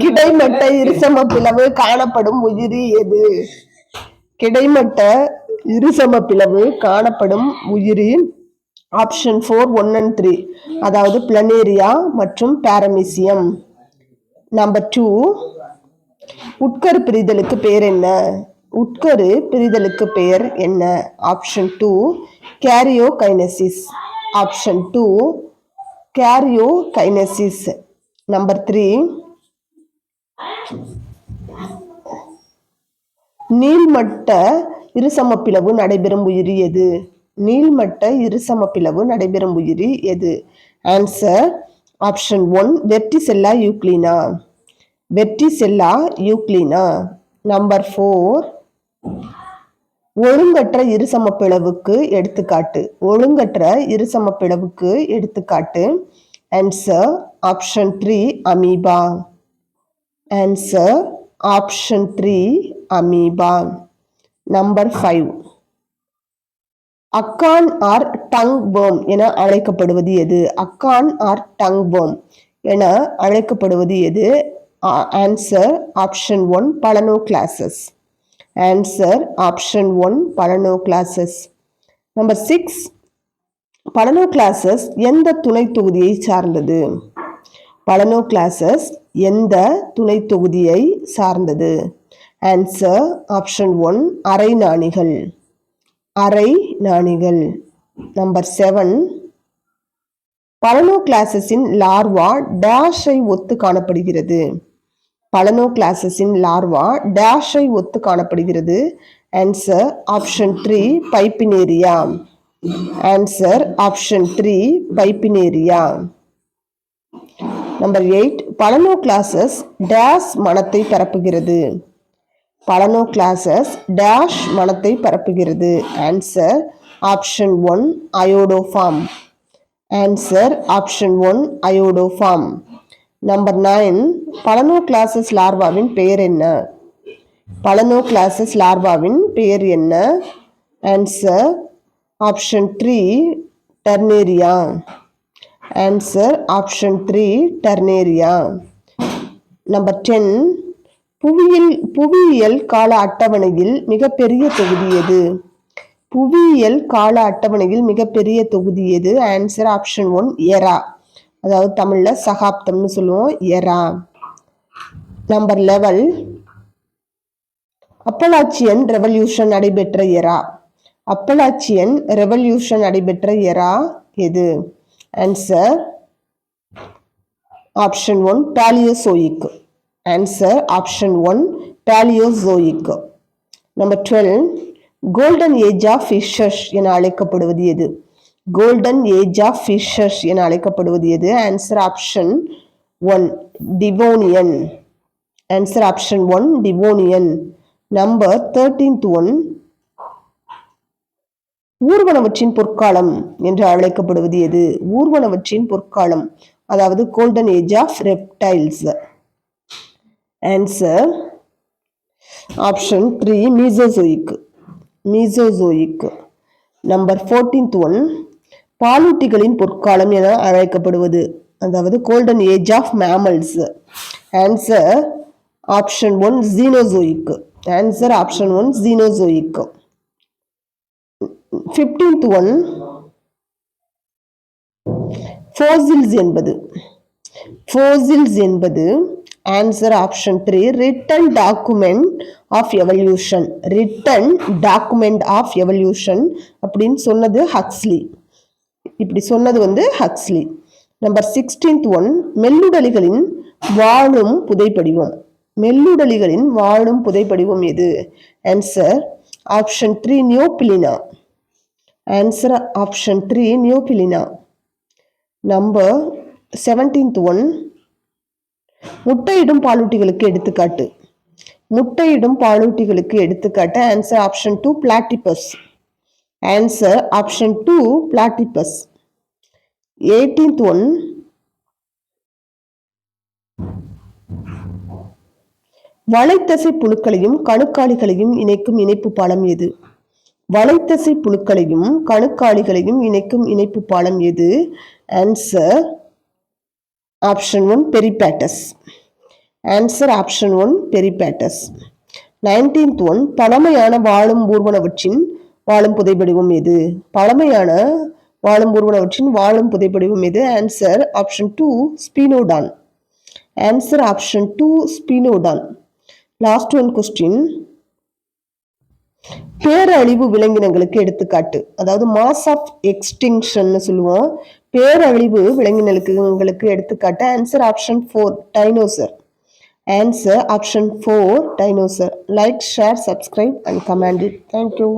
கிடைமட்ட இருசமப்பிளவு காணப்படும் உயிரி எது? கிடைமட்ட இருசமப்பிளவு காணப்படும் உயிரி ஆப்ஷன் 4 1 and 3, அதாவது பிளனேரியா மற்றும் பாரமீசியம். நம்பர் 2, உட்கரு பிரிதலுக்கு பெயர் என்ன? உட்கரு பிரிதலுக்கு பெயர் என்ன? Option 2 karyokinesis. Option 2 karyokinesis. Number 3, நீள்மட்ட இருசமப்பிளவு நடைபெறும் உயிரி எது? நீள்மட்ட இருசமப்பிளவு நடைபெறும் உயிரி எது? Answer option 1 Vorticella Euglena. Vorticella Euglena. Number 4, ஒழுங்கற்ற இருசமப்பிளவுக்கு எடுத்துக்காட்டு. ஒழுங்கற்ற இருசமப்பிளவுக்கு எடுத்துக்காட்டு. Answer option 3 amoeba. Answer option 3 amoeba. Number 5, acorn or tongue worm என அழைக்கப்படுவது எது? அக்கான் ஆர் டங் worm என அழைக்கப்படுவது எது? Answer option 1 Balanoglossus. Answer option 1 Balanoglossus. Number 6, Balanoglossus எந்த துணை தொகுதியை சார்ந்தது? பலனோகிளாசஸ் எந்த துணை தொகுதியை சார்ந்தது? ஆன்சர் ஆப்ஷன் 1 அரை நாணிகள். அரை நாணிகள். நம்பர் 7, பலனோகிளாசஸின் லார்வா டேஷை ஒத்து காணப்படுகிறது? பலனோகிளாசஸின் லார்வா டேஷை ஒத்து காணப்படுகிறது? Answer option 3 Bipinnaria. Answer option 3 Bipinnaria. Number 8, Balanoglossus dash மணத்தை பரப்புகிறது? பலனோகிளாசஸ் டேஷ் மணத்தை பரப்புகிறது? Answer option 1 iodoform. Answer option 1 iodoform. Number 9, Balanoglossus லார்வாவின் பெயர் என்ன? பலனோகிளாசஸ் லார்வாவின் பெயர் என்ன? Answer option 3 Tornaria. Answer option 3 Tornaria. Number 10, புவியியல் கால அட்டவணையில் மிகப்பெரிய தொகுதி எது? புவியியல் கால அட்டவணையில் மிகப்பெரிய தொகுதி எது? Answer option 1 எரா. அதாவது தமிழ்ல சகாப்தம்னு சொல்லுவோம், எரா. நம்பர் 11, அப்பலாச்சியன் ரெவல்யூஷன் நடைபெற்ற எரா. அப்பலாச்சியன் ரெவல்யூஷன் நடைபெற்ற எரா எது? Answer option 1 Paleozoic. Answer option 1 Paleozoic. Number 12, golden age of fishes என அழைக்கப்படுவது எது? கோல்டன் ஏஜ் ஆஃப் ஃபிஷஸ் என அழைக்கப்படுவது எது? Answer option 1 Devonian. Answer option 1 Devonian. Number 13th one, ஊர்வனவற்றின் பொற்காலம் என்று அழைக்கப்படுவது எது? ஊர்வனவற்றின் பொற்காலம், அதாவது golden age of reptiles. Answer option 3 Mesozoic. Mesozoic. Number 14th one, பாலூட்டிகளின் பொற்காலம் என அழைக்கப்படுவது, அதாவது golden age of mammals. Answer option 1 Cenozoic. Answer option 1 Cenozoic. 15th one, fossils என்பது. ஃபோசில்ஸ் என்பது answer option 3 written document of evolution. Written document of evolution அப்படின்னு சொன்னது Huxley. இப்படி சொன்னது ஹக்ஸ்லி. நம்பர் 16th one, மெல்லுடலிகளின் வாழும் புதைப்படிவம். மெல்லுடலிகளின் வாழும் புதைப்படிவம் எது? Answer option 3 Neopilina. Answer option 3 Neopilina. Number 17th one, முட்டையிடும் பாலூட்டிகளுக்கு எடுத்துக்காட்டு. முட்டையிடும் பாலூட்டிகளுக்கு எடுத்துக்காட்டு. Answer option 2 platypus. Answer option 2 platypus. 18th one, வலைத்தசை புழுக்களையும் கணுக்காலிகளையும் இணைக்கும் இணைப்பு பாலம் எது? வலைத்தசை புழுக்களையும் கணுக்காலிகளையும் இணைக்கும் இணைப்பு பாலம் எது? Answer option 1 Peripatus. Answer option 1 Peripatus. 19th one, பழமையான வாழும் ஊர்வனவற்றின் வாழும் புதைபடிவம் எது? பழமையான வாழும் ஊர்வனவற்றின் வாழும் புதைபடிவம் எது? Answer option 2 Sphenodon. Answer option 2 Sphenodon. Last one question, பேரழிவு விலங்கினங்களுக்கு எடுத்துக்காட்டு, அதாவது மாஸ் ஆஃப் எக்ஸ்டிங்ஷன் சொல்லுவோம். பேரழிவு விலங்கினங்களுக்கு எடுத்துக்காட்டு. Answer option 4 dinosaur. Answer option 4 dinosaur. Like, share, subscribe and comment it. Thank you.